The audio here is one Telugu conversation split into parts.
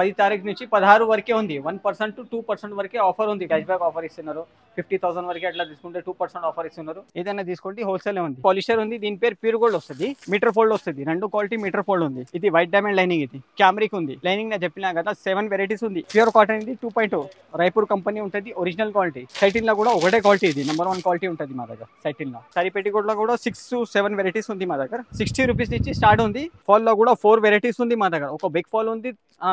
10 తారీఖు నుంచి 16 వరకే ఉంది. 1% టు 2% వరకే ఆఫర్ ఉంది. క్యాష్ బ్యాక్ ఆఫర్ ఇస్తున్నారు. 50,000 వరకే అట్లా తీసుకుంటే 2% ఆఫర్ ఇస్తున్నారు. ఏదైనా తీసుకోండి హోల్సేల్ ఉంది. పాలిషర్ ఉంది. దీని పేరు ప్యూర్ గోల్డ్ వస్తుంది. మీటర్ ఫోల్డ్ వస్తుంది. రెండు క్వాలిటీ మీటర్ ఫోల్డ్ ఉంది. ఇది వైట్ డైమండ్ లైనింగ్. ఇది క్యామ్రిక్ ఉంది. లైనింగ్ నేను చెప్పినా కదా 7 వెరైటీస్ ఉంది. ప్యూర్ కాటన్ ఇది 2.2 రాయపూర్ కంపెనీ ఉంటుంది. Original quality. సైటిన్ లో కూడా ఒకటే క్వాలిటీ. ఇది నెంబర్ 1 క్వాలిటీ ఉంటుంది మా దగ్గర. సైటిన్ లో సారీ పెట్టికోట్ లో కూడా 6 to 7 వెరైటీస్ ఉంది మా దగ్గర. 60 రూపీస్ నుంచి స్టార్ట్ ఉంది. ఫాల్ లో కూడా 4 వెరైటీస్ ఉంది మా దగ్గర. ఒక బిగ్ ఫాల్ ఉంది,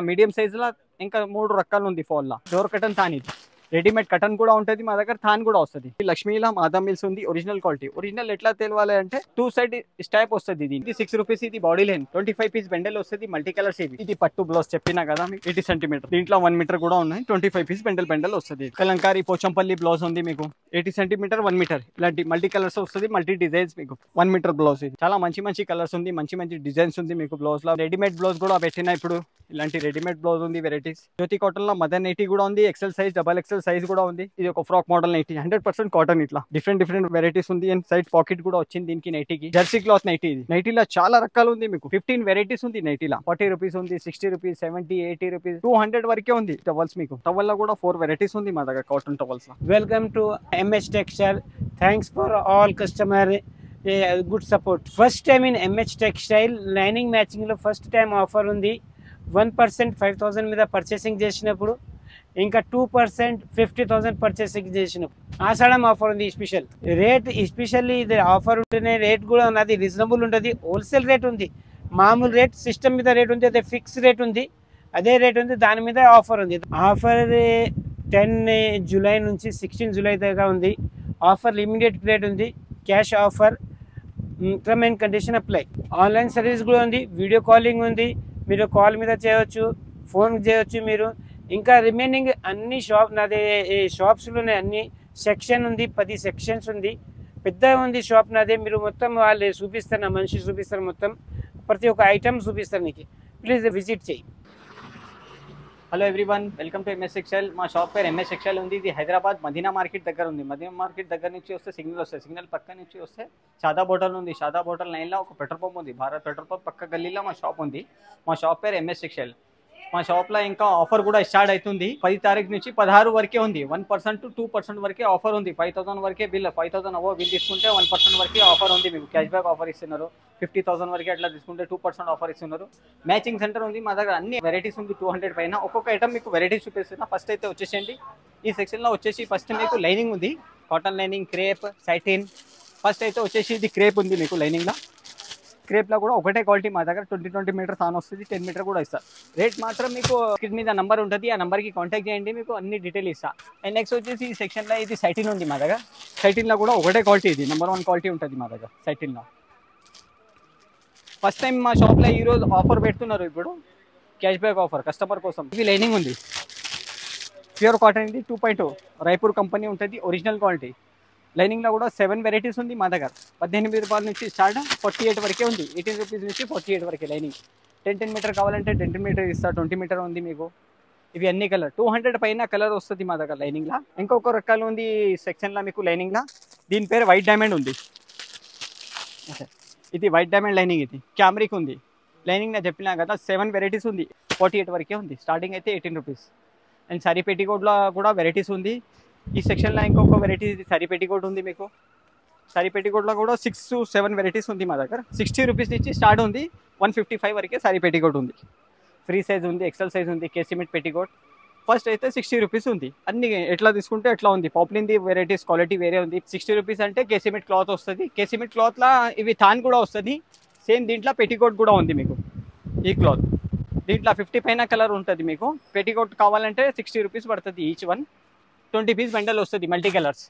మీడియం సైజ్ లో ఇంకా 3 రకాలు ఉంది ఫాల్ లా. డోర్ కటన్ తాన్ ఇది. రెడీమేడ్ కటన్ కూడా ఉంటుంది మా దగ్గర. థాన్ కూడా వస్తుంది. లక్ష్మీలా మాదా మిల్స్ ఉంది. Original quality. ఒరిజినల్ ఎట్లా తెలవాలి అంటే 2 సైడ్ స్టైప్ వస్తుంది. ఇది 6 రూపీస్. ఇది బాడీ లైన్ 25 పీస్ బెండల్ వస్తుంది. మల్టీ కలర్స్ ఇది పట్టు బ్లౌజ్ చెప్పినా కదా మీకు 80 సెంటీమీటర్. దీంట్లో 1 మీటర్ కూడా ఉన్నాయి. 25 పీస్ బెండల్ వస్తుంది. కలంకారీ పోచంపల్లి బ్లౌజ్ ఉంది మీకు 80 సెంటీమీటర్ 1 మీటర్. ఇలాంటి మల్టీ కలర్స్ వస్తుంది. మల్టీ డిజైన్స్ మీకు 1 మీటర్ బ్లౌజ్. ఇది చాలా మంచి కలర్స్ ఉంది. మంచి డిజైన్స్ ఉంది మీకు బ్లౌజ్ లో. రెడీమేడ్ బ్లౌజ్ కూడా పెట్టినా ఇప్పుడు. ఇలాంటి రెడీమేడ్ బ్లౌజ్ ఉంది వెరైటీస్. జ్యోతి కాటన్ లో మదర్ నైటీ కూడా ఉంది. XL size, double XL size కూడా ఉంది. ఇది ఒక ఫ్రాక్ మోడల్ నైటీ 100% కాటన్. ఇట్లా డిఫరెంట్ వెరైటీస్ ఉంది. అండ్ సైడ్ పాకెట్ కూడా వచ్చింది దీనికి నైటీకి. Jersey cloth nightie. ఇది నైటీలో చాలా రకాలు ఉంది మీకు. 15 వెరైటీస్ ఉంది నైటీలో. 40 రూపీస్ ఉంది, 60 రూపీస్, 70, 80 రూపీస్, 200 వరకే ఉంది. టవల్స్ మీకు. టవల్ లో కూడా 4 వెరైటీస్ ఉంది మా దగ్గర కాటన్ టవల్స్ లో. Welcome to MH Textile. Thanks for all customer good support. First time in MH Textile lining matching లో ఫస్ట్ టైం ఆఫర్ ఉంది. 1% 5,000 మీద పర్చేసింగ్ చేసినప్పుడు, ఇంకా 2% 50,000 పర్చేసింగ్ చేసినప్పుడు ఆషాఢం ఆఫర్ ఉంది. స్పెషల్ రేట్, ఎస్పెషల్లీ ఇది ఆఫర్ ఉంటేనే రేట్ కూడా ఉన్నది. రీజనబుల్ ఉంటుంది. హోల్సేల్ రేట్ ఉంది. మామూలు రేట్ సిస్టమ్ మీద రేట్ ఉంది. అదే ఫిక్స్ రేట్ ఉంది. అదే రేట్ ఉంది. దాని మీద ఆఫర్ ఉంది. ఆఫర్ 10 జూలై నుంచి 16 జూలై దాకా ఉంది. ఆఫర్ ఇమీడియట్ పీరియడ్ ఉంది. Cash offer. Term and condition apply. Online service కూడా ఉంది. వీడియో కాలింగ్ ఉంది. మీరు కాల్ మీద చేయవచ్చు, ఫోన్ చేయవచ్చు మీరు. ఇంకా రిమైనింగ్ అన్ని నాది షాప్స్లోనే అన్ని సెక్షన్ ఉంది. 10 సెక్షన్స్ ఉంది. పెద్ద ఉంది షాప్ నాదే. మీరు మొత్తం వాళ్ళు చూపిస్తారు. నా మనిషి చూపిస్తారు. మొత్తం ప్రతి ఒక్క ఐటమ్ చూపిస్తారు నీకు. ప్లీజ్ విజిట్ చేయి. Hello everyone, welcome to MH Textile. మా షాప్ పేరు MH Textile ఉంది. ఇది హైదరాబాద్ మదీనా మార్కెట్ దగ్గర ఉంది. మదీనా మార్కెట్ దగ్గర నుంచి వస్తే సిగ్నల్ వస్తుంది. సిగ్నల్ పక్క నుంచి వస్తే షాదా బోటల్ ఉంది. షాదా బోటల్ లైన్లో ఒక పెట్రోల్ పంప్ ఉంది. భారత్ పెట్రోల్ పంప్ పక్క గల్లీలో మా షాప్ ఉంది. మా షాప్ పేరు MH Textile. మా షాప్లో ఇంకా ఆఫర్ కూడా స్టార్ట్ అవుతుంది. 10 తారీఖు నుంచి 16 వరకే ఉంది. 1% టు 2% వరకే ఆఫర్ ఉంది. 5,000 వరకే బిల్. 5,000 అబోవ్ బిల్ తీసుకుంటే 1% వరకే ఆఫర్ ఉంది మీకు. క్యాష్ బ్యాక్ ఆఫర్ ఇస్తున్నారు. 50,000 వరకే అట్లా తీసుకుంటే 2% ఆఫర్ ఇస్తున్నారు. మ్యాచింగ్ సెంటర్ ఉంది మా దగ్గర. అన్ని వెరైటీస్ ఉంది. 200 పైన. ఒక్కొక్క ఐటమ్ మీకు వెరైటీస్ చూపిస్తున్నా. ఫస్ట్ అయితే వచ్చేసేయండి. ఈ సెక్షన్లో వచ్చేసి ఫస్ట్ మీకు లైనింగ్ ఉంది. Cotton lining, crepe, satin. First అయితే వచ్చేసి ఇది క్రేప్ ఉంది మీకు. లైనింగ్లో క్రేప్లో కూడా ఒకటే క్వాలిటీ మా దగ్గర. 20 మీటర్ తాను వస్తుంది. 10 మీటర్ కూడా ఇస్తారు. రేట్ మాత్రం మీకు స్క్రీన్ మీద నంబర్ ఉంటుంది. ఆ నెంబర్కి కాంటాక్ట్ చేయండి. మీకు అన్ని డీటెయిల్ ఇస్తా. అండ్ నెక్స్ట్ వచ్చేసి ఈ సెక్షన్లో ఇది సైటిన్ ఉంది మా దగ్గర. సైటిన్లో కూడా ఒకటే క్వాలిటీ. ఇది నెంబర్ 1 క్వాలిటీ ఉంటుంది మా దగ్గర సైటిన్లో. ఫస్ట్ టైం మా షాప్లో ఈరోజు ఆఫర్ పెడుతున్నారు. ఇప్పుడు క్యాష్ బ్యాక్ ఆఫర్ కస్టమర్ కోసం. ఇది లైనింగ్ ఉంది. ప్యూర్ కాటన్ ఇది 2.2 రాయపూర్ కంపెనీ ఉంటుంది. Original quality. లైనింగ్లో కూడా 7 వెరైటీస్ ఉంది మా దగ్గర. 18 రూపాయల నుంచి స్టార్ట్ 48 వరకే ఉంది. 18 రూపీస్ నుంచి 48 వరకే లైనింగ్. 10 మీటర్ కావాలంటే 10 మీటర్ ఇస్తా. 20 మీటర్ ఉంది మీకు. ఇవి అన్ని కలర్ 200 పైన కలర్ వస్తుంది మా దగ్గర లైనింగ్లో. ఇంకొక రకాలు ఉంది సెక్షన్లో మీకు లైనింగ్లో. దీని పేరు వైట్ డైమండ్ ఉంది. ఇది వైట్ డైమండ్ లైనింగ్. ఇది క్యామ్రిక్ ఉంది. లైనింగ్ నేను చెప్పినా కదా 7 వెరైటీస్ ఉంది. 48 వరకే ఉంది. స్టార్టింగ్ అయితే 18 రూపీస్. అండ్ సారీ పెట్టికోట్లో కూడా వెరైటీస్ ఉంది. ఈ సెక్షన్లో ఇంకొక వెరైటీ సారీ పెట్టికోట్ ఉంది మీకు. సారీ పెట్టికోట్లో కూడా 6 to 7 వెరైటీస్ ఉంది మా దగ్గర. 60 రూపీస్ నుంచి స్టార్ట్ ఉంది. 155 వరకే సారీ పెట్టికోట్ ఉంది. ఫ్రీ సైజ్ ఉంది, ఎక్సెల్ సైజ్ ఉంది, కేసిమెట్ పెట్టికోట్. ఫస్ట్ అయితే 60 రూపీస్ ఉంది. అన్ని ఎట్లా తీసుకుంటే ఎట్లా ఉంది. పాపులిన్ది వెరైటీస్ క్వాలిటీ వేరే ఉంది. 60 రూపీస్ అంటే కేసిమెట్ క్లాత్ వస్తుంది. కేసిమెట్ క్లాత్లో ఇవి థాన్ కూడా వస్తుంది. సేమ్ దీంట్లో పెట్టికోట్ కూడా ఉంది మీకు. ఈ క్లాత్ దీంట్లో 50 పైన కలర్ ఉంటుంది మీకు. పెట్టికోట్ కావాలంటే 60 రూపీస్ పడుతుంది ఈచ్ వన్. 20 పీస్ బండల్ వస్తుంది మల్టీ కలర్స్.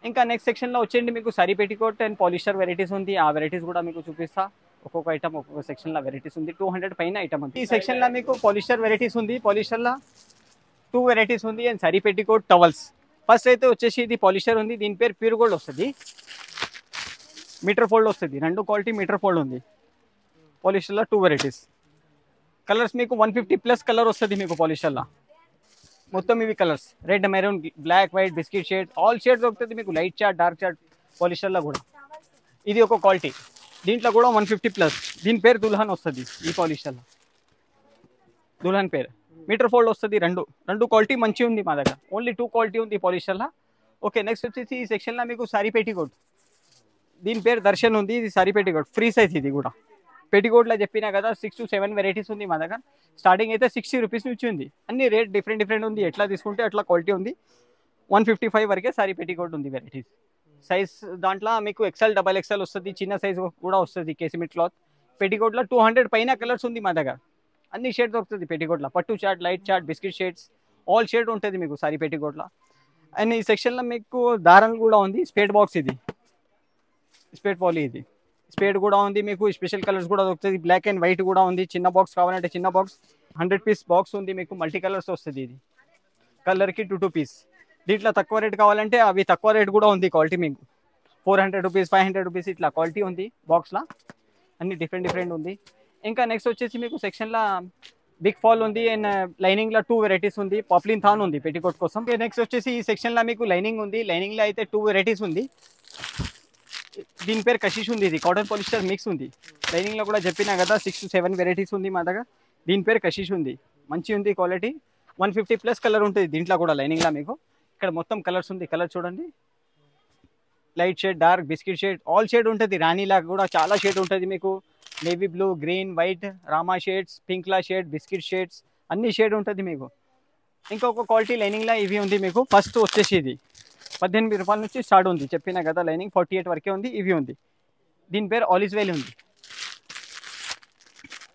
ఇంకా నెక్స్ట్ సెక్షన్లో వచ్చేయండి మీకు sorry petticoat and polyester varieties ఉంది. ఆ వెరైటీస్ కూడా మీకు చూపిస్తా. ఒక్కొక్క ఐటమ్ ఒక్కొక్క సెక్షన్లో వెరైటీస్ ఉంది. 200 పైన ఐటమ్ ఉంది. ఈ సెక్షన్లో మీకు పాలిస్టర్ వెరైటీస్ ఉంది. పాలిస్టర్లో 2 వెరైటీస్ ఉంది. And sorry petticoat towels. First అయితే వచ్చేసి ఇది పాలిస్టర్ ఉంది. దీని పేరు ప్యూర్ గోల్డ్ వస్తుంది. మీటర్ ఫోల్డ్ వస్తుంది. రెండు క్వాలిటీ మీటర్ ఫోల్డ్ ఉంది. పాలిస్టర్లో 2 వెరైటీస్. కలర్స్ మీకు 150+ కలర్ వస్తుంది మీకు పాలిస్టర్లో. మొత్తం ఇవి colours red, maroon, black, white, biscuit shade, all shades దొరుకుతుంది మీకు. లైట్ చార్ట్, డార్క్ చార్ట్ పాలిస్టర్లో కూడా. ఇది ఒక క్వాలిటీ. దీంట్లో కూడా 150+. దీని పేరు దుల్హన్ వస్తుంది ఈ పాలిస్టర్లో. దుల్హన్ పేర్ మీటర్ ఫోల్డ్ వస్తుంది. రెండు క్వాలిటీ మంచిగా ఉంది మా దగ్గర. ఓన్లీ 2 క్వాలిటీ ఉంది పాలిస్టర్లో. ఓకే, నెక్స్ట్ వచ్చేసి ఈ సెక్షన్లో మీకు సారీ పెట్టికోట్, దీని పేరు దర్శన్ ఉంది. ఇది సారీ పెట్టికోట్ ఫ్రీ సైజ్. ఇది కూడా పెట్టికోట్లో చెప్పినా కదా 6 to 7 వెరైటీస్ ఉంది మా దగ్గర. స్టార్టింగ్ అయితే 60 రూపీస్ నుంచి ఉంది. అన్ని రేట్ డిఫరెంట్ ఉంది. ఎట్లా తీసుకుంటే అట్లా క్వాలిటీ ఉంది. 155 వరకే సారీ పెట్టికోట్ ఉంది వెరైటీస్. సైజ్ దాంట్లో మీకు XL, XXL వస్తుంది. చిన్న సైజ్ కూడా వస్తుంది. కేసిమిట్ క్లాత్ పెట్టికోట్లో 200 పైన కలర్స్ ఉంది మా దగ్గర. అన్ని షేడ్ దొరుకుతుంది పెట్టికోట్లో. పట్టు chart, light chart, biscuit shades, all shade ఉంటుంది మీకు సారీ పెట్టికోట్లో. అండ్ ఈ సెక్షన్లో మీకు దారం కూడా ఉంది. స్పేడ్ బాక్స్, ఇది స్పేడ్ పాలీ, ఇది స్పేడ్ కూడా ఉంది మీకు. స్పెషల్ కలర్స్ కూడా దొరుకుతుంది. బ్లాక్ అండ్ వైట్ కూడా ఉంది. చిన్న బాక్స్ కావాలంటే చిన్న బాక్స్, 100 పీస్ బాక్స్ ఉంది మీకు. మల్టీ కలర్స్ వస్తుంది. ఇది కలర్కి 2 పీస్. దీంట్లో తక్కువ రేట్ కావాలంటే అవి తక్కువ రేట్ కూడా ఉంది. క్వాలిటీ మీకు 400 రూపీస్, 500 రూపీస్ ఇట్లా క్వాలిటీ ఉంది బాక్స్లో. అన్ని డిఫరెంట్ ఉంది. ఇంకా నెక్స్ట్ వచ్చేసి మీకు సెక్షన్లో బిగ్ ఫాల్ ఉంది. అండ్ లైనింగ్లో 2 వెరైటీస్ ఉంది. పాప్లిన్ థాన్ ఉంది పెట్టికోట్ కోసం. నెక్స్ట్ వచ్చేసి ఈ సెక్షన్లో మీకు లైనింగ్ ఉంది. లైనింగ్లో అయితే 2 వెరైటీస్ ఉంది. దీని పేరు కషిష్ ఉంది. ఇది కాటన్ పాలిస్టర్ మిక్స్ ఉంది. లైనింగ్లో కూడా చెప్పినా కదా 6 to 7 వెరైటీస్ ఉంది మా దగ్గర. దీని పేరు కషిష్ ఉంది. మంచి ఉంది క్వాలిటీ. 150+ కలర్ ఉంటుంది దీంట్లో కూడా. లైనింగ్లో మీకు ఇక్కడ మొత్తం కలర్స్ ఉంది. కలర్ చూడండి, light shade, dark, biscuit shade, all shade ఉంటుంది. రాణిలా కూడా చాలా షేడ్ ఉంటుంది మీకు. Navy blue, green, white, Rama shades, పింక్లా షేడ్, బిస్కెట్ షేడ్స్, అన్ని షేడ్ ఉంటుంది మీకు. ఇంకొక క్వాలిటీ లైనింగ్లో ఇవి ఉంది మీకు. ఫస్ట్ వచ్చేసి ఇది 18 రూపాయల నుంచి స్టార్ట్ ఉంది. చెప్పినా కదా లైనింగ్ 48 వరకే ఉంది. ఇవి ఉంది. దీని పేరు ఆలిస్ వెల్ ఉంది.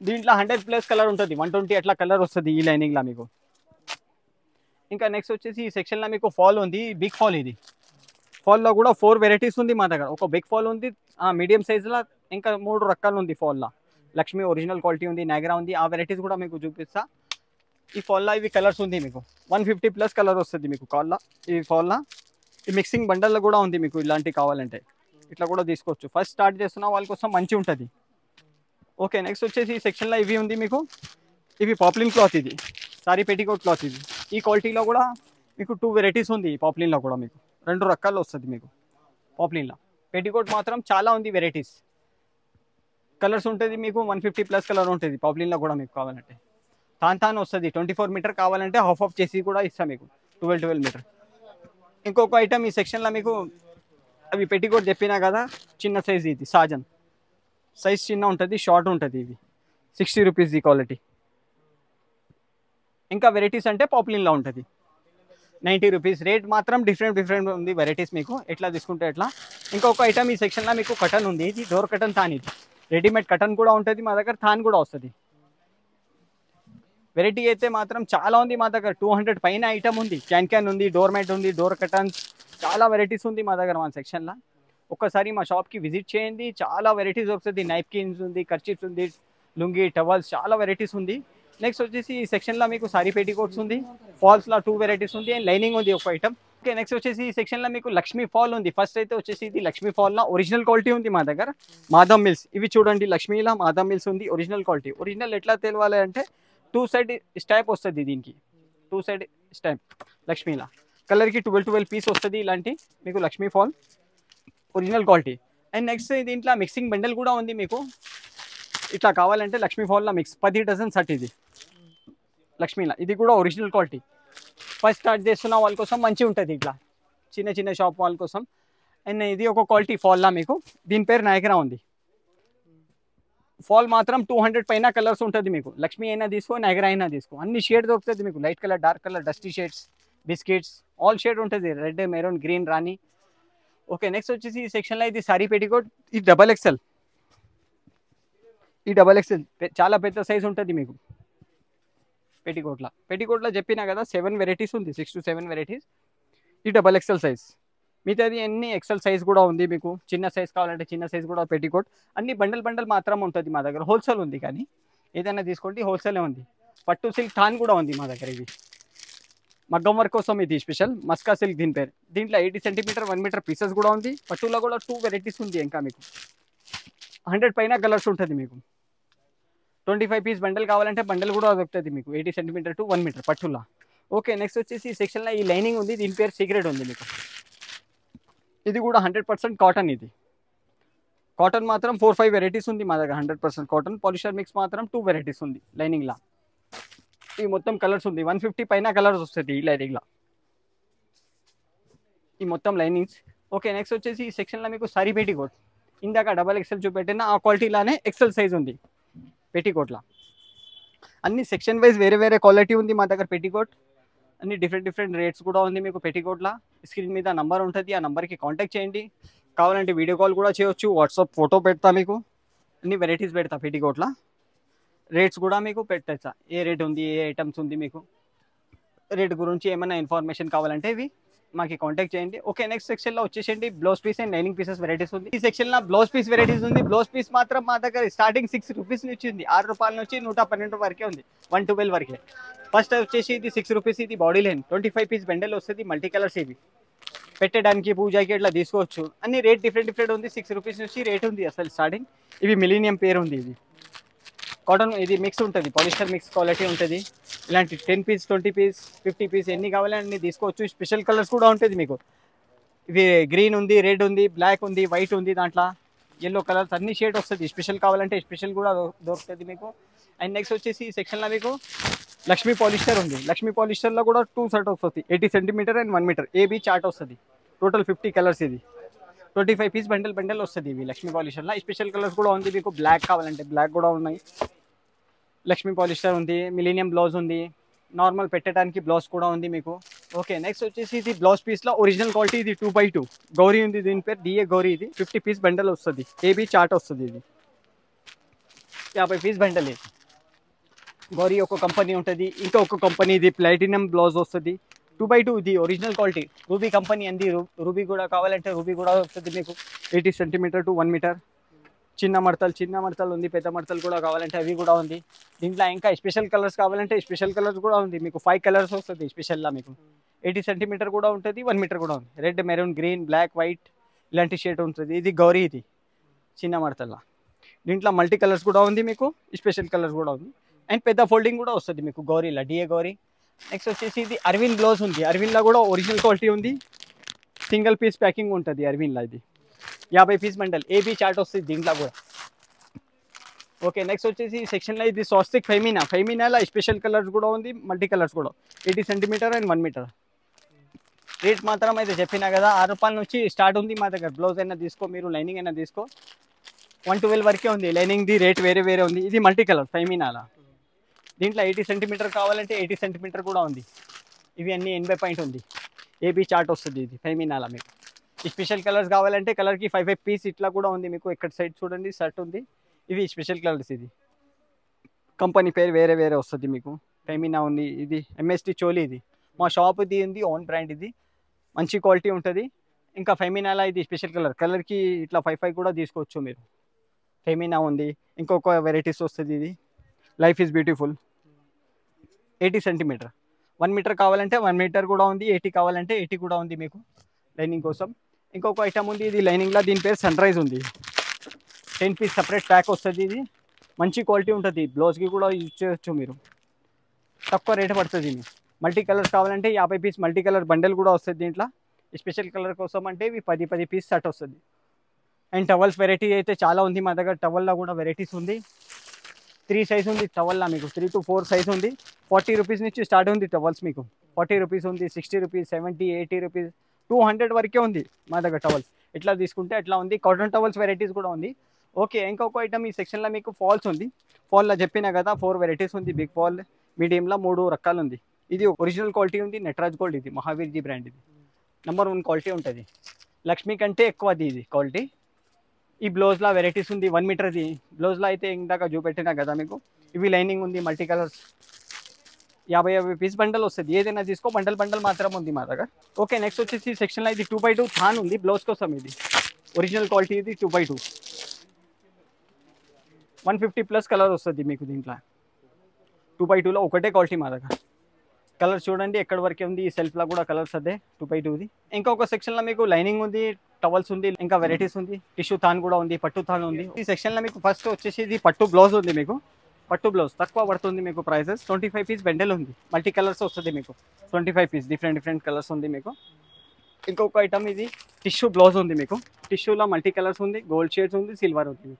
దీంట్లో 100+ కలర్ ఉంటుంది. 120 అట్లా కలర్ వస్తుంది ఈ లైనింగ్లో మీకు. ఇంకా నెక్స్ట్ వచ్చేసి ఈ సెక్షన్లో మీకు ఫాల్ ఉంది. బిగ్ ఫాల్, ఇది ఫాల్లో కూడా 4 వెరైటీస్ ఉంది మా దగ్గర. ఒక బిగ్ ఫాల్ ఉంది మీడియం సైజులో. ఇంకా 3 రకాలు ఉంది ఫాల్లో. లక్ష్మి ఒరిజినల్ క్వాలిటీ ఉంది, నాగరా ఉంది. ఆ వెరైటీస్ కూడా మీకు చూపిస్తా. ఈ ఫాల్లో ఇవి కలర్స్ ఉంది మీకు. 150+ కలర్ వస్తుంది మీకు కాల్లో. ఈ ఫాల్లో ఈ మిక్సింగ్ బండల్లో కూడా ఉంది మీకు. ఇలాంటివి కావాలంటే ఇట్లా కూడా తీసుకోవచ్చు. ఫస్ట్ స్టార్ట్ చేస్తున్న వాళ్ళ కోసం మంచి ఉంటుంది. ఓకే, నెక్స్ట్ వచ్చేసి ఈ సెక్షన్లో ఇవి ఉంది మీకు. ఇవి పాప్లిన్ క్లాత్, ఇది సారీ పెట్టికోట్ క్లాత్. ఇది ఈ క్వాలిటీలో కూడా మీకు 2 వెరైటీస్ ఉంది. పాప్లిన్లో కూడా మీకు 2 రకాలు వస్తుంది మీకు. పాప్లిన్లో పెట్టికోట్ మాత్రం చాలా ఉంది వెరైటీస్. కలర్స్ ఉంటుంది మీకు. 150+ కలర్ ఉంటుంది పాప్లిన్లో కూడా మీకు కావాలంటే. తాన్ వస్తుంది. 24 మీటర్ కావాలంటే హాఫ్ చేసి కూడా ఇస్తాం మీకు. 12 మీటర్. ఇంకొక ఐటమ్ ఈ సెక్షన్లో మీకు అవి పెట్టికోట్ చెప్పినా కదా చిన్న సైజ్. ఇది సాజన్ సైజ్ చిన్న ఉంటుంది, షార్ట్ ఉంటుంది. ఇవి 60 రూపీస్ ఈ క్వాలిటీ. ఇంకా వెరైటీస్ అంటే పాప్లిన్లో ఉంటుంది 90 రూపీస్. రేట్ మాత్రం డిఫరెంట్ ఉంది వెరైటీస్ మీకు. ఎట్లా తీసుకుంటే ఎట్లా. ఇంకొక ఐటమ్ ఈ సెక్షన్లో మీకు కటన్ ఉంది. ఇది డోర్ కటన్ థాన్. ఇది రెడీమేడ్ కటన్ కూడా ఉంటుంది మా దగ్గర. థాన్ కూడా వస్తుంది. వెరైటీ అయితే మాత్రం చాలా ఉంది మా దగ్గర. 200 పైన ఐటమ్ ఉంది. క్యాన్ ఉంది, డోర్ మ్యాట్ ఉంది, డోర్ కటన్స్, చాలా వెరైటీస్ ఉంది మా దగ్గర మా సెక్షన్లో. ఒక్కసారి మా షాప్కి విజిట్ చేయండి. చాలా వెరైటీస్ వస్తుంది. నైప్కిన్స్ ఉంది, కర్చీఫ్స్ ఉంది, లుంగి, టవల్స్, చాలా వెరైటీస్ ఉంది. నెక్స్ట్ వచ్చేసి ఈ సెక్షన్లో మీకు సారీ పెట్టికోట్స్ ఉంది. ఫాల్స్లో 2 వెరైటీస్ ఉంది. అండ్ లైనింగ్ ఉంది ఒక ఐటమ్. ఓకే, నెక్స్ట్ వచ్చేసి ఈ సెక్షన్లో మీకు లక్ష్మీ ఫాల్ ఉంది. ఫస్ట్ అయితే వచ్చేసి ఇది లక్ష్మీ ఫాల్లో ఒరిజినల్ క్వాలిటీ ఉంది మా దగ్గర. మాధవ్ మిల్స్, ఇవి చూడండి. లక్ష్మీలా మాధవ్ మిల్స్ ఉంది. Original quality. ఒరిజినల్ ఎట్లా తెలవాలి అంటే 2 సైడ్ స్టైప్ వస్తుంది. దీనికి 2 సైడ్ స్టైప్ లక్ష్మీలా. కలర్కి 12 పీస్ వస్తుంది. ఇలాంటి మీకు Lakshmi fall original quality. And next దీంట్లో మిక్సింగ్ బండల్ కూడా ఉంది మీకు. ఇట్లా కావాలంటే లక్ష్మీ ఫాల్లో మిక్స్ 10 డజన్ సెట్. ఇది లక్ష్మీలా. ఇది కూడా ఒరిజినల్ క్వాలిటీ. ఫస్ట్ స్టార్ట్ చేస్తున్న వాళ్ళ కోసం మంచిగా ఉంటుంది. ఇట్లా చిన్న షాప్ వాళ్ళ కోసం. అండ్ ఇది ఒక క్వాలిటీ ఫాల్లో మీకు. దీని పేరు నాయకరా ఉంది. ఫాల్ మాత్రం 200 పైన కలర్స్ ఉంటుంది మీకు. లక్ష్మీ అయినా తీసుకో, నాయకరా అయినా తీసుకో. అన్ని షేడ్ దొరుకుతుంది మీకు. Light colour, dark colour, dusty shades, biscuits, all shade ఉంటుంది. రెడ్, మెరూన్, గ్రీన్, రాణి. ఓకే, నెక్స్ట్ వచ్చేసి ఈ సెక్షన్లో ఇది సారీ పెట్టికోట్. ఇది XXL. ఈ XXL చాలా పెద్ద సైజ్ ఉంటుంది మీకు పెట్టికోట్లో చెప్పినా కదా 7 వెరైటీస్ ఉంది. 6 to 7 వెరైటీస్. ఈ XXL సైజ్. మిగతాది అన్ని XL సైజ్ కూడా ఉంది మీకు. చిన్న సైజ్ కావాలంటే చిన్న సైజ్ కూడా పెట్టికోట్. అన్ని బండల్ మాత్రం ఉంటుంది మా దగ్గర. హోల్సేల్ ఉంది. కానీ ఏదైనా తీసుకోండి హోల్సేలే ఉంది. పట్టు సిల్క్ థాన్ కూడా ఉంది మా దగ్గర. ఇవి మగ్గం వర్క్ కోసం ఇది స్పెషల్ మస్కా సిల్క్ దీని పేరు. దీంట్లో 80 సెంటీమీటర్ 1 మీటర్ పీసెస్ కూడా ఉంది. పట్టులో కూడా 2 వెరైటీస్ ఉంది. ఇంకా మీకు 100 పైన కలర్స్ ఉంటుంది మీకు. 25 పీస్ బండల్ కావాలంటే బండల్ కూడా దొరుకుతుంది మీకు. 80 సెంటీమీటర్ to 1 మీటర్ పట్టులా. ఓకే, నెక్స్ట్ వచ్చేసి ఈ సెక్షన్లో ఈ లైనింగ్ ఉంది. దీని పేరు సీక్రెట్ ఉంది మీకు. ఇది కూడా 100% కాటన్. ఇది కాటన్ మాత్రం 4-5 వెరైటీస్ ఉంది మా దగ్గర. 100% కాటన్. పాలిస్టర్ మిక్స్ మాత్రం 2 వెరైటీస్ ఉంది లైనింగ్లా. ఈ మొత్తం కలర్స్ ఉంది 150 పైన కలర్స్ వస్తుంది ఇలా ఈ మొత్తం లైనింగ్స్. ఓకే, నెక్స్ట్ వచ్చేసి ఈ సెక్షన్లో మీకు సారీ పెట్టికోట్. ఇందాక డబల్ ఎక్సెల్ చూపెట్టిన ఆ క్వాలిటీలానే ఎక్సెల్ సైజ్ ఉంది పెట్టికోట్లా. అన్ని సెక్షన్ వైజ్ వేరే వేరే క్వాలిటీ ఉంది మా దగ్గర పెట్టికోట్. అన్ని డిఫరెంట్ రేట్స్ కూడా ఉంది మీకు పెట్టికోట్లా. స్క్రీన్ మీద నంబర్ ఉంటుంది, ఆ నెంబర్కి కాంటాక్ట్ చేయండి. కావాలంటే వీడియో కాల్ కూడా చేయొచ్చు, వాట్సాప్ ఫోటో పెడతా మీకు, అన్ని వెరైటీస్ పెడతా పెట్టికోట్లా. రేట్స్ కూడా మీకు పెట్టచ్చా, ఏ రేట్ ఉంది, ఏ ఐటమ్స్ ఉంది, మీకు రేట్ గురించి ఏమైనా ఇన్ఫర్మేషన్ కావాలంటే ఇవి మాకు కాంటాక్ట్ చేయండి. ఓకే, నెక్స్ట్ సెక్షన్లో వచ్చేసండి blouse piece and lining pieces varieties ఉంది. ఈ సెక్షన్లో బ్లౌజ్ పీస్ వెరైటీస్ ఉంది. బ్లౌజ్ పీస్ మాత్రం మా దగ్గర స్టార్టింగ్ 6 రూపీస్ నుంచి ఉంది, 6 రూపాయల నుంచి 112 వరకే ఉంది, 112 వరకే. ఫస్ట్ వచ్చేసి ఇది 6 రూపీస్, ఇది బాడీ లైన్ 25 పీస్ బెండల్ వస్తుంది, మల్టీ కలర్స్. ఇవి పెట్టడానికి పూజకి ఇట్లా తీసుకోవచ్చు. అన్ని రేట్ డిఫరెంట్ ఉంది, 6 రూపీస్ నుంచి రేట్ ఉంది అసలు స్టార్టింగ్. ఇవి మిలీనియం పేరు ఉంది, ఇది కాటన్, ఇది మిక్స్ ఉంటుంది, పాలిస్టర్ మిక్స్ క్వాలిటీ ఉంటుంది. ఇలాంటి 10 పీస్ 20 పీస్ 50 పీస్ ఎన్ని కావాలని అన్ని తీసుకోవచ్చు. స్పెషల్ కలర్స్ కూడా ఉంటుంది మీకు. ఇవి గ్రీన్ ఉంది, రెడ్ ఉంది, బ్లాక్ ఉంది, వైట్ ఉంది, దాంట్లో ఎల్లో కలర్స్ అన్ని షేడ్ వస్తుంది. స్పెషల్ కావాలంటే స్పెషల్ కూడా దొరుకుతుంది మీకు. అండ్ నెక్స్ట్ వచ్చేసి ఈ సెక్షన్లో మీకు లక్ష్మీ పాలిస్టర్ ఉంది. లక్ష్మీ పాలిస్టర్లో కూడా 2 సెట్ వస్తుంది, 80 centimetre and 1 metre A B chart వస్తుంది. Total 50 colours. ఇది 25 పీస్ బండల్ వస్తుంది ఇవి లక్ష్మీ పాలిస్టర్లో. స్పెషల్ కలర్స్ కూడా ఉంది మీకు, బ్లాక్ కావాలంటే బ్లాక్ కూడా ఉన్నాయి. లక్ష్మీ పాలిస్టర్ ఉంది, మిలీనియం బ్లౌజ్ ఉంది, నార్మల్ పెట్టడానికి బ్లౌజ్ కూడా ఉంది మీకు. ఓకే, నెక్స్ట్ వచ్చేసి ఇది బ్లౌజ్ పీస్లో ఒరిజినల్ క్వాలిటీ, ఇది 2x2 గౌరీ ఉంది, దీని పేరు డిఏ గౌరీ. ఇది 50 పీస్ బండల్ వస్తుంది, ఏబీ చార్ట్ వస్తుంది. ఇది 50 పీస్ బండల్. ఇది గౌరీ ఒక కంపెనీ ఉంటుంది, ఇంకా ఒక కంపెనీ ఇది ప్లాటినం బ్లౌజ్ వస్తుంది, 2x2. ఇది ఒరిజినల్ క్వాలిటీ, రూబీ కంపెనీ అంది. రూబీ కూడా కావాలంటే రూబీ కూడా వస్తుంది మీకు, 80 సెంటీమీటర్ టు 1 మీటర్. చిన్న మడతలు ఉంది, పెద్ద మడతలు కూడా కావాలంటే అవి కూడా ఉంది. దీంట్లో ఇంకా స్పెషల్ కలర్స్ కావాలంటే స్పెషల్ కలర్స్ కూడా ఉంది మీకు, 5 కలర్స్ వస్తుంది స్పెషల్లా మీకు. 80 సెంటీమీటర్ కూడా ఉంటుంది, 1 మీటర్ కూడా ఉంది. Red, maroon, green, black, white ఇలాంటి షేడ్ ఉంటుంది. ఇది గౌరీ, ఇది చిన్న మడతల్లా. దీంట్లో మల్టీ కలర్స్ కూడా ఉంది మీకు, స్పెషల్ కలర్స్ కూడా ఉంది. అండ్ పెద్ద ఫోల్డింగ్ కూడా వస్తుంది మీకు గౌరీలా, డిఏ గౌరీ. నెక్స్ట్ వచ్చేసి ఇది అరవింద్ బ్లౌజ్ ఉంది. అరవింద్లో కూడా ఒరిజినల్ క్వాలిటీ ఉంది, సింగిల్ పీస్ ప్యాకింగ్ ఉంటుంది అరవింద్లో. ఇది 50 పీస్ బండల్, ఏబీ చార్ట్ వస్తుంది దీంట్లో కూడా. ఓకే, నెక్స్ట్ వచ్చేసి ఈ సెక్షన్లో ఇది స్వాస్తిక్ ఫెమినాలో స్పెషల్ కలర్స్ కూడా ఉంది, మల్టీ కలర్స్ కూడా, 80 సెంటీమీటర్ అండ్ 1 మీటర్. రేట్ మాత్రం అయితే చెప్పినా కదా, 6 రూపాయల నుంచి స్టార్ట్ ఉంది మా దగ్గర. బ్లౌజ్ అయినా తీసుకో, మీరు లైనింగ్ అయినా తీసుకో, 112 వరకే ఉంది. లైనింగ్ది రేట్ వేరే ఉంది. ఇది మల్టీ కలర్ ఫెమినాలా. దీంట్లో 80 సెంటీమీటర్ కావాలంటే 80 సెంటీమీటర్ కూడా ఉంది. ఇవి అన్నీ 80 పాయింట్ ఉంది, ఏబీ చార్ట్ వస్తుంది. ఇది ఫెమినాలా మీకు. స్పెషల్ కలర్స్ కావాలంటే కలర్కి 5 పీస్ ఇట్లా కూడా ఉంది మీకు. ఇక్కడ సైడ్ చూడండి, షర్ట్ ఉంది. ఇవి స్పెషల్ కలర్స్. ఇది కంపెనీ పేరు వేరే వస్తుంది మీకు. ఫెమినా ఉంది, ఇది ఎంఎస్టీ చోలీ. ఇది మా షాప్ ఇది ఉంది, ఓన్ బ్రాండ్. ఇది మంచి క్వాలిటీ ఉంటుంది. ఇంకా ఫెమినాలా ఇది స్పెషల్ కలర్కి ఇట్లా 5 కూడా తీసుకోవచ్చు మీరు. ఫెమినా ఉంది, ఇంకొక వెరైటీస్ వస్తుంది. ఇది life is beautiful, 80 centimetre. 1 metre కావాలంటే 1 మీటర్ కూడా ఉంది, 80 కావాలంటే 80 కూడా ఉంది మీకు లైనింగ్ కోసం. ఇంకొక ఐటమ్ ఉంది, ఇది లైనింగ్లో, దీని పేరు సన్ రైజ్ ఉంది. 10 పీస్ సపరేట్ ప్యాక్ వస్తుంది. ఇది మంచి క్వాలిటీ ఉంటుంది, బ్లౌజ్కి కూడా యూజ్ చేయొచ్చు మీరు, తక్కువ రేట్ పడుతుంది. మల్టీ కలర్స్ కావాలంటే 50 పీస్ మల్టీ కలర్ బండల్ కూడా వస్తుంది దీంట్లో. స్పెషల్ కలర్ కోసం అంటే ఇవి 10 పీస్ సెట్ వస్తుంది. అండ్ టవల్స్ వెరైటీ అయితే చాలా ఉంది మా దగ్గర. టవల్లో కూడా వెరైటీస్ ఉంది. 3 సైజ్ ఉంది టవల్లా మీకు, 3 to 4 సైజ్ ఉంది. 40 రూపీస్ నుంచి స్టార్ట్ ఉంది టవల్స్ మీకు. 40 రూపీస్ ఉంది, 60 రూపీస్, 70, 80 రూపీస్, 200 వరకే ఉంది మా దగ్గర టవల్స్. ఎట్లా తీసుకుంటే అట్లా ఉంది. కాటన్ టవల్స్ వెరైటీస్ కూడా ఉంది. ఓకే, ఇంకొక ఐటమ్ ఈ సెక్షన్లో మీకు ఫాల్స్ ఉంది. ఫాల్లో చెప్పినా కదా 4 వెరైటీస్ ఉంది. బిగ్ ఫాల్, మీడియంలో 3 రకాలు ఉంది. ఇది ఒరిజినల్ క్వాలిటీ ఉంది, నటరాజ్ గోల్డ్. ఇది మహావీర్జీ బ్రాండ్. ఇది నెంబర్ 1 క్వాలిటీ ఉంటుంది. లక్ష్మీ కంటే ఎక్కువది ఇది క్వాలిటీ. ఈ బ్లౌజ్లో వెరైటీస్ ఉంది, 1 మీటర్ది బ్లౌజ్లో అయితే ఇందాక చూపెట్టినా కదా మీకు. ఇవి లైనింగ్ ఉంది, మల్టీ కలర్స్, 50 పీస్ బండల్ వస్తుంది. ఏదైనా తీసుకో, బండల్ మాత్రం ఉంది మా దగ్గర. ఓకే, నెక్స్ట్ వచ్చేసి సెక్షన్లో ఇది 2x2 థాన్ ఉంది బ్లౌజ్ కోసం. ఇది ఒరిజినల్ క్వాలిటీ, ఇది 2x2, 150+ కలర్ వస్తుంది మీకు దీంట్లో. 2x2లో ఒకటే క్వాలిటీ మా దగ్గర. కలర్ చూడండి ఎక్కడి వరకే ఉంది. ఈ సెల్ఫ్లో కూడా కలర్స్ అదే 2x2ది. ఇంకొక సెక్షన్లో మీకు లైనింగ్ ఉంది, టవల్స్ ఉంది, ఇంకా వెరైటీస్ ఉంది. టిష్యూ థాన్ కూడా ఉంది, పట్టు థాన్ ఉంది. ఈ సెక్షన్లో మీకు ఫస్ట్ వచ్చేసి ఇది పట్టు బ్లౌజ్ ఉంది మీకు. పట్టు బ్లౌజ్ తక్కువ పడుతుంది మీకు ప్రైసెస్. 25 పీస్ బెండల్ ఉంది, మల్టీ కలర్స్ వస్తుంది మీకు. 25 పీస్ డిఫరెంట్ కలర్స్ ఉంది మీకు. ఇంకొక ఐటమ్ ఇది టిష్యూ బ్లౌజ్ ఉంది మీకు. టిష్యూలో మల్టీ కలర్స్ ఉంది, గోల్డ్ షేడ్స్ ఉంది, సిల్వర్ ఉంది.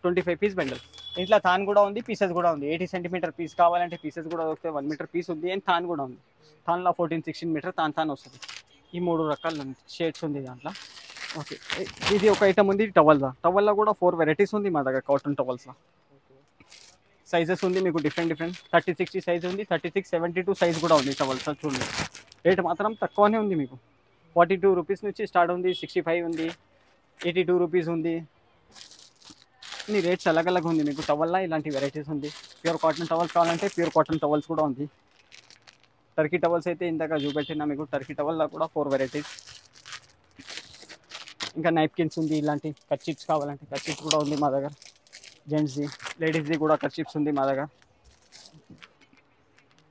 25 పీస్ బండల్. ఇంట్లో థాన్ కూడా ఉంది, పీసెస్ కూడా ఉంది. 80 సెంటీమీటర్ పీస్ కావాలంటే పీసెస్ కూడా వస్తాయి. 1 మీటర్ పీస్ ఉంది అండ్ థాన్ కూడా ఉంది. థాన్లో 14-16 మీటర్ థాన్ వస్తుంది. ఈ 3 రకాల షేడ్స్ ఉంది దాంట్లో. ఓకే, ఇది ఒక ఐటమ్ ఉంది టవల్లో కూడా 4 వెరైటీస్ ఉంది మా దగ్గర కాటన్ టవల్స్లో. సైజెస్ ఉంది మీకు డిఫరెంట్ 30-60 సైజ్ ఉంది, 36-72 సైజ్ కూడా ఉంది టవల్స్. చూడండి రేట్ మాత్రం తక్కువనే ఉంది మీకు. 42 రూపీస్ నుంచి స్టార్ట్ ఉంది, 65 ఉంది, 82 రూపీస్ ఉంది. ఇన్ని రేట్స్ అలగ్ ఉంది మీకు. టవల్లో ఇలాంటి వెరైటీస్ ఉంది. ప్యూర్ కాటన్ టవల్స్ కావాలంటే ప్యూర్ కాటన్ టవల్స్ కూడా ఉంది. టర్కీ టవల్స్ అయితే ఇందాక చూపెట్టినా మీకు. టర్కీ టవల్లో కూడా 4 వెరైటీస్. ఇంకా నైప్కిన్స్ ఉంది, ఇలాంటి కర్చీప్స్ కావాలంటే కర్చీప్స్ కూడా ఉంది మా దగ్గర. జెంట్స్ది లేడీస్ది కూడా కర్చీప్స్ ఉంది మా దగ్గర.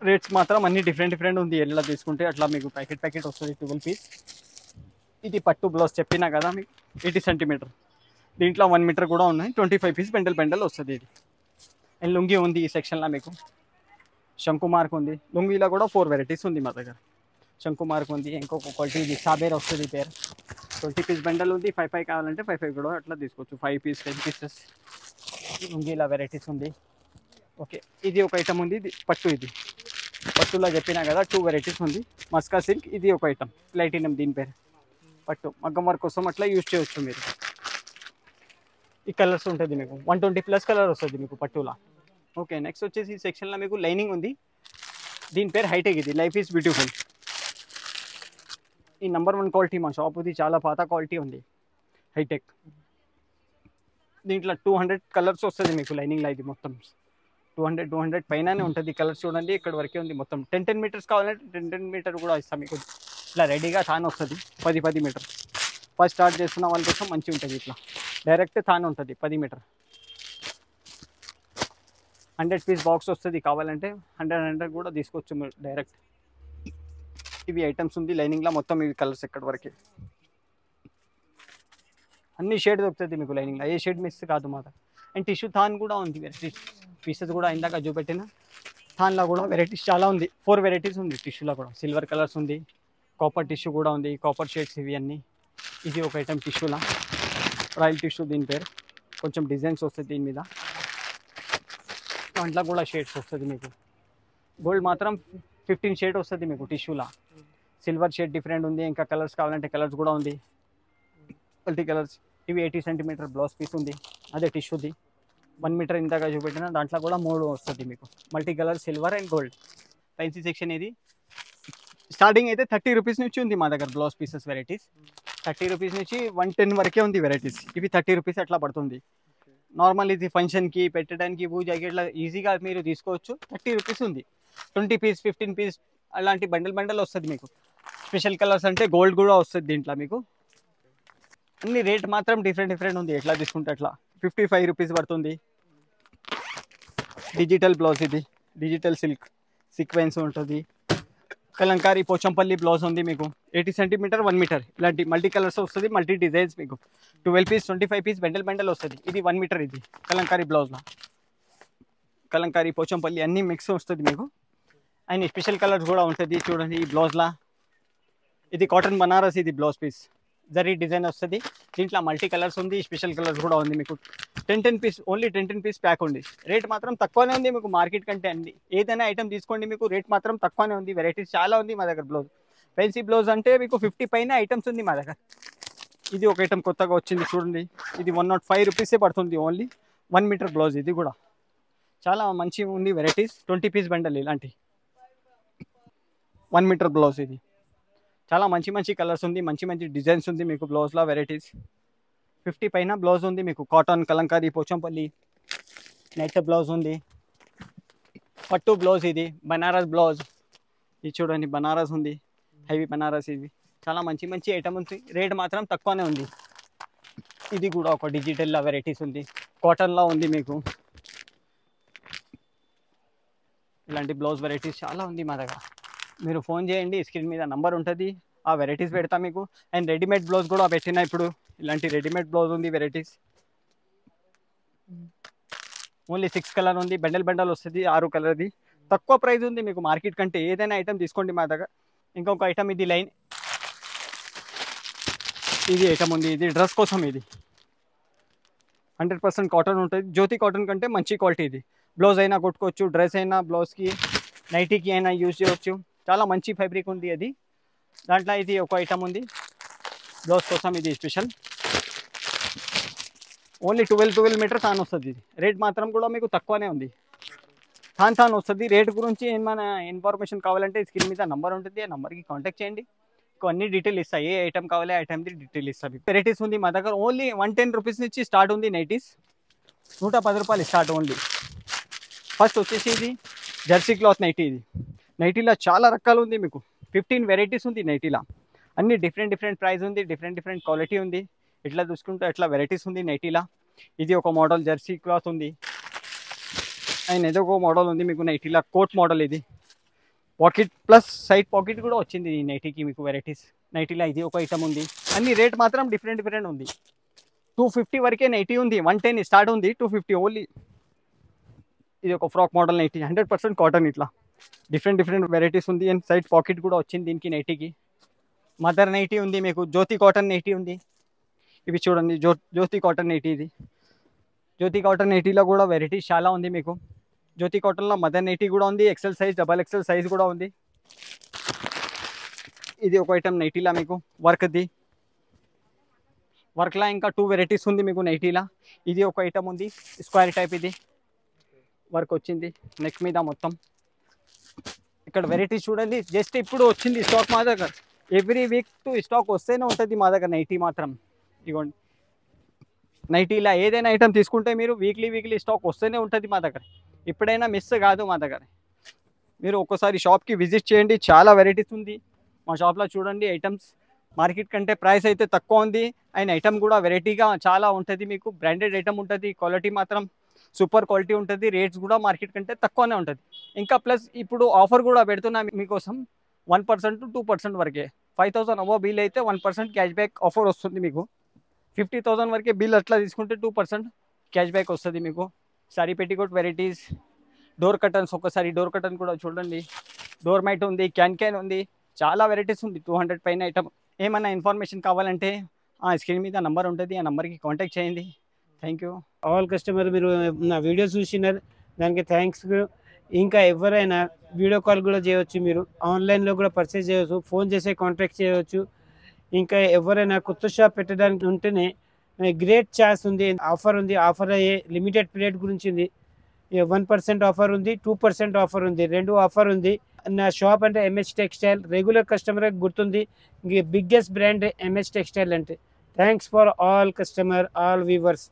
రేట్స్ మాత్రం అన్ని డిఫరెంట్ ఉంది. ఎలా తీసుకుంటే అట్లా మీకు ప్యాకెట్ వస్తుంది 12 పీస్. ఇది పట్టు బ్లౌజ్ చెప్పినా కదా మీకు 80 సెంటీమీటర్. దీంట్లో 1 మీటర్ కూడా ఉన్నాయి. 25 పీస్ బండల్ వస్తుంది ఇది. అండ్ లుంగి ఉంది ఈ సెక్షన్లో మీకు. శంకు మార్క్ ఉంది. లుంగిలో కూడా 4 వెరైటీస్ ఉంది మా దగ్గర. శంకు మార్క్ ఉంది. ఇంకొక క్వాలిటీ ఇది సాబేర్ వస్తుంది పేరు. 20 పీస్ బండల్ ఉంది. 5 కావాలంటే 5 కూడా అట్లా తీసుకోవచ్చు. 5 పీస్ 10 పీసెస్ లుంగిలా వెరైటీస్ ఉంది. ఓకే, ఇది ఒక ఐటమ్ ఉంది. ఇది పట్టులో చెప్పినా కదా 2 వెరైటీస్ ఉంది. మస్కా సిల్క్ ఇది ఒక ఐటమ్, ప్లాటినం దీని పేరు. పట్టు మగ్గం వర్క్ కోసం అట్లా యూజ్ చేయవచ్చు మీరు. ఈ కలర్స్ ఉంటుంది మీకు 120+ కలర్ వస్తుంది మీకు పట్టులా. ఓకే, నెక్స్ట్ వచ్చేసి ఈ సెక్షన్లో మీకు లైనింగ్ ఉంది. దీని పేరు హైటెక్. ఇది లైఫ్ ఈజ్ బ్యూటిఫుల్. ఈ నెంబర్ 1 క్వాలిటీ మా షాప్. ఇది చాలా పాత క్వాలిటీ ఉంది హైటెక్. దీంట్లో 200 కలర్స్ వస్తుంది మీకు లైనింగ్లో. ఇది మొత్తం 200 పైననే ఉంటుంది. కలర్స్ చూడండి ఇక్కడ వరకే ఉంది మొత్తం. 10 మీటర్స్ కావాలంటే 10 మీటర్ కూడా ఇస్తాం మీకు. ఇట్లా రెడీగా థాన్ వస్తుంది 10 మీటర్. ఫస్ట్ స్టార్ట్ చేస్తున్న వాళ్ళ కోసం మంచిగా ఉంటుంది. ఇట్లా డైరెక్ట్ థాన్ ఉంటుంది 10 మీటర్. 100 పీస్ బాక్స్ వస్తుంది. కావాలంటే 100 కూడా తీసుకోవచ్చు మీరు డైరెక్ట్. ఇవి ఐటమ్స్ ఉంది లైనింగ్లో మొత్తం. ఇవి కలర్స్ ఎక్కడి వరకే. అన్ని షేడ్ దొరుకుతుంది మీకు లైనింగ్లో. ఏ షేడ్ మిస్ కాదు మాట. అండ్ టిష్యూ థాన్ కూడా ఉంది. వెరైటీస్ పీసెస్ కూడా ఇందాక చూపెట్టిన థాన్లో కూడా వెరైటీస్ చాలా ఉంది. 4 వెరైటీస్ ఉంది టిష్యూలో కూడా. సిల్వర్ కలర్స్ ఉంది, కాపర్ టిష్యూ కూడా ఉంది, కాపర్ షేడ్స్ ఇవి అన్నీ. ఇది ఒక ఐటమ్ టిష్యూలా, రాయల్ టిష్యూ దీని పేరు. కొంచెం డిజైన్స్ వస్తుంది దీని మీద. దాంట్లో కూడా షేడ్స్ వస్తుంది మీకు. గోల్డ్ మాత్రం 15 షేడ్ వస్తుంది మీకు టిష్యూలా. సిల్వర్ షేడ్ డిఫరెంట్ ఉంది. ఇంకా కలర్స్ కావాలంటే కలర్స్ కూడా ఉంది. Multi colours. ఇవి 80 సెంటీమీటర్ బ్లౌజ్ పీస్ ఉంది. అదే టిష్యూది 1 మీటర్ ఇంతగా చూపెట్టిన. దాంట్లో కూడా 3 వస్తుంది మీకు. Multi colour, silver and gold. Fancy section ఇది. స్టార్టింగ్ అయితే 30 రూపీస్ నుంచి ఉంది మా దగ్గర బ్లౌజ్ పీసెస్ వెరైటీస్. 30 రూపీస్ నుంచి 110 వరకే ఉంది వెరైటీస్. ఇవి 30 రూపీస్ అట్లా పడుతుంది. నార్మల్ ఇది ఫంక్షన్కి పెట్టడానికి పూజకి ఇట్లా ఈజీగా మీరు తీసుకోవచ్చు. 30 రూపీస్ ఉంది. 20 పీస్ 15 పీస్ అలాంటి బండల్ వస్తుంది మీకు. స్పెషల్ కలర్స్ అంటే గోల్డ్ కూడా వస్తుంది దీంట్లో మీకు. అన్ని రేట్ మాత్రం డిఫరెంట్ ఉంది. ఎట్లా తీసుకుంటే అట్లా 55 రూపీస్ పడుతుంది. డిజిటల్ బ్లౌజ్ ఇది. డిజిటల్ సిల్క్ సీక్వెన్స్ ఉంటుంది. కలంకారీ పోచంపల్లి బ్లౌజ్ ఉంది మీకు. 80 సెంటీమీటర్ 1 మీటర్. ఇలాంటి మల్టీ కలర్స్ వస్తుంది, మల్టీ డిజైన్స్ మీకు. 12 పీస్ 25 పీస్ బండల్ వస్తుంది. ఇది 1 మీటర్. ఇది కలంకారీ బ్లౌజ్లో కలంకారీ పోచంపల్లి అన్నీ మిక్స్ వస్తుంది మీకు. అండ్ స్పెషల్ కలర్స్ కూడా ఉంటుంది చూడండి ఈ బ్లౌజ్లా. ఇది కాటన్ బనారస్. ఇది బ్లౌజ్ పీస్ జరీ డిజైన్ వస్తుంది. దీంట్లో మల్టీ కలర్స్ ఉంది, స్పెషల్ కలర్స్ కూడా ఉంది మీకు. 10 పీస్ ఓన్లీ 10 పీస్ ప్యాక్ ఉంది. రేట్ మాత్రం తక్కువనే ఉంది మీకు మార్కెట్ కంటే. అండి ఏదైనా ఐటమ్ తీసుకోండి మీకు రేట్ మాత్రం తక్కువనే ఉంది. వెరైటీస్ చాలా ఉంది మా దగ్గర. బ్లౌజ్ ఫ్యాన్సీ బ్లౌజ్ అంటే మీకు 50 పైన ఐటమ్స్ ఉంది మా దగ్గర. ఇది ఒక ఐటమ్ కొత్తగా వచ్చింది చూడండి. ఇది 105 రూపీసే పడుతుంది ఓన్లీ. 1 metre blouse. ఇది కూడా చాలా మంచిగా ఉంది వెరైటీస్. 20 పీస్ బండల్ ఇలాంటి 1 మీటర్ బ్లౌజ్. ఇది చాలా మంచి కలర్స్ ఉంది, మంచి డిజైన్స్ ఉంది మీకు బ్లౌజ్లో వెరైటీస్. 50 పైన బ్లౌజ్ ఉంది మీకు. Cotton Kalamkari Pochampally net blouse ఉంది. పట్టు బ్లౌజ్ ఇది. బనారస్ బ్లౌజ్ ఇది చూడండి. బనారస్ ఉంది, హెవీ బనారస్. ఇది చాలా మంచి ఐటమ్ ఉంది. రేట్ మాత్రం తక్కువనే ఉంది. ఇది కూడా ఒక డిజిటల్లో వెరైటీస్ ఉంది. కాటన్లో ఉంది మీకు. ఇలాంటి బ్లౌజ్ వెరైటీస్ చాలా ఉంది మా దగ్గర. మీరు ఫోన్ చేయండి, స్క్రీన్ మీద నంబర్ ఉంటుంది, ఆ వెరైటీస్ పెడతా మీకు. అండ్ రెడీమేడ్ బ్లౌజ్ కూడా పెట్టినా ఇప్పుడు. ఇలాంటి రెడీమేడ్ బ్లౌజ్ ఉంది వెరైటీస్. ఓన్లీ 6 కలర్ ఉంది. బండల్ వస్తుంది 6 కలర్ది. తక్కువ ప్రైస్ ఉంది మీకు మార్కెట్ కంటే. ఏదైనా ఐటమ్ తీసుకోండి మా దగ్గర. ఇంకొక ఐటమ్ ఇది లైన్. ఇది ఐటమ్ ఉంది. ఇది డ్రెస్ కోసం. ఇది 100% కాటన్ ఉంటుంది. జ్యోతి కాటన్ కంటే మంచి క్వాలిటీ ఇది. బ్లౌజ్ అయినా కొట్టుకోవచ్చు, డ్రెస్ అయినా, బ్లౌజ్కి నైటీకి అయినా యూజ్ చేయవచ్చు. చాలా మంచి ఫ్యాబ్రిక్ ఉంది అది. దాంట్లో ఇది ఒక ఐటమ్ ఉంది బ్లౌజ్ కోసం, ఇది స్పెషల్. ఓన్లీ 12 మీటర్ తాను వస్తుంది. ఇది రేట్ మాత్రం కూడా మీకు తక్కువనే ఉంది. తాను వస్తుంది. రేట్ గురించి ఏమైనా ఇన్ఫర్మేషన్ కావాలంటే స్క్రీన్ మీద నంబర్ ఉంటుంది, ఆ నెంబర్కి కాంటాక్ట్ చేయండి. అన్ని డీటెయిల్ ఇస్తాయి. ఏ ఐటమ్ కావాలి ఆ ఐటమ్ది డీటెయిల్ ఇస్తాను. వెరైటీస్ ఉంది మా దగ్గర. ఓన్లీ 110 రూపీస్ నుంచి స్టార్ట్ ఉంది నైటీస్. 110 రూపాయలు స్టార్ట్ ఓన్లీ. ఫస్ట్ వచ్చేసి ఇది జెర్సీ క్లాత్ నైటీ. ఇది నైటీలో చాలా రకాలు ఉంది. మీకు 15 వెరైటీస్ ఉంది నైటీలో. అన్ని డిఫరెంట్ ప్రైస్ ఉంది, డిఫరెంట్ క్వాలిటీ ఉంది. ఇట్లా చూసుకుంటే ఎట్లా వెరైటీస్ ఉంది నైటీలో. ఇది ఒక మోడల్ జెర్సీ క్లాత్ ఉంది. అండ్ ఏదో ఒక మోడల్ ఉంది మీకు నైటీలో, కోట్ మోడల్. ఇది పాకెట్ ప్లస్ సైడ్ పాకెట్ కూడా వచ్చింది ఈ నైటీకి మీకు వెరైటీస్. నైటీలో ఇది ఒక ఐటమ్ ఉంది. అన్ని రేట్ మాత్రం డిఫరెంట్ ఉంది. 250 వరకే నైటీ ఉంది. 110 స్టార్ట్ ఉంది, 250 ఓన్లీ. ఇది ఒక ఫ్రాక్ మోడల్ నైటీ, 100% కాటన్. ఇట్లా డిఫరెంట్ వెరైటీస్ ఉంది. అండ్ సైడ్ పాకెట్ కూడా వచ్చింది దీనికి నైటీకి. మదర్ నైటీ ఉంది మీకు, జ్యోతి కాటన్ నైటీ ఉంది. ఇవి చూడండి జ్యోతి కాటన్ నైటీ. ఇది జ్యోతి కాటన్ నైటీలో కూడా వెరైటీస్ చాలా ఉంది మీకు. జ్యోతి కాటన్లో మదర్ నైటీ కూడా ఉంది, XL size, double XL size కూడా ఉంది. ఇది ఒక ఐటమ్ నైటీలా మీకు వర్క్ది. వర్క్లా ఇంకా 2 వెరైటీస్ ఉంది మీకు నైటీలా. ఇది ఒక ఐటమ్ ఉంది స్క్వేర్ టైప్. ఇది వర్క్ వచ్చింది నెక్ మీద మొత్తం. ఇక్కడ వెరైటీస్ చూడండి. జస్ట్ ఇప్పుడు వచ్చింది స్టాక్ మా దగ్గర. ఎవ్రీ వీక్ స్టాక్ వస్తేనే ఉంటుంది మా దగ్గర నైటీ మాత్రం. ఇగోండి నైటీలా ఏదైనా ఐటమ్ తీసుకుంటే మీరు వీక్లీ స్టాక్ వస్తూనే ఉంటుంది మా దగ్గర. ఎప్పుడైనా మిస్ కాదు మా దగ్గర. మీరు ఒక్కసారి షాప్కి విజిట్ చేయండి. చాలా వెరైటీస్ ఉంది మా షాప్లో. చూడండి ఐటమ్స్ మార్కెట్ కంటే ప్రైస్ అయితే తక్కువ ఉంది. అండ్ ఐటమ్ కూడా వెరైటీగా చాలా ఉంటుంది మీకు. బ్రాండెడ్ ఐటమ్ ఉంటుంది. క్వాలిటీ మాత్రం సూపర్ క్వాలిటీ ఉంటుంది. రేట్స్ కూడా మార్కెట్ కంటే తక్కువనే ఉంటుంది. ఇంకా ప్లస్ ఇప్పుడు ఆఫర్ కూడా పెడుతున్నా మీకోసం. 1% to 2% వరకే. 5000 అబోవ్ బిల్ అయితే 1% క్యాష్ బ్యాక్ ఆఫర్ వస్తుంది మీకు. 50,000 వరకే బిల్ అట్లా తీసుకుంటే 2% క్యాష్ బ్యాక్ వస్తుంది మీకు. Sorry petticoat varieties, door curtains. ఒకసారి డోర్ కర్టన్ కూడా చూడండి. డోర్ మ్యాట్ ఉంది, క్యాన్ ఉంది. చాలా వెరైటీస్ ఉంది. 200 పైన ఐటమ్. ఏమైనా ఇన్ఫర్మేషన్ కావాలంటే ఆ స్క్రీన్ మీద నంబర్ ఉంటుంది, ఆ నెంబర్కి కాంటాక్ట్ చేయండి. Thank you. ఆల్ కస్టమర్ మీరు నా వీడియో చూసినారు, దానికి థ్యాంక్స్. ఇంకా ఎవరైనా వీడియో కాల్ కూడా చేయవచ్చు. మీరు ఆన్లైన్లో కూడా పర్చేస్ చేయవచ్చు. ఫోన్ చేసే కాంటాక్ట్ చేయవచ్చు. ఇంకా ఎవరైనా కొత్త షాప్ పెట్టడానికి ఉంటేనే గ్రేట్ ఛాన్స్ ఉంది, ఆఫర్ ఉంది. ఆఫర్ అయ్యే లిమిటెడ్ పీరియడ్ గురించి ఉంది. 1% ఆఫర్ ఉంది, 2% ఆఫర్ ఉంది, 2 ఆఫర్ ఉంది. నా షాప్ అంటే ఎంహెచ్ టెక్స్టైల్. రెగ్యులర్ కస్టమర్ గుర్తుంది. బిగ్గెస్ట్ బ్రాండ్ ఎంహెచ్ టెక్స్టైల్ అంటే. Thanks for all customer, all viewers.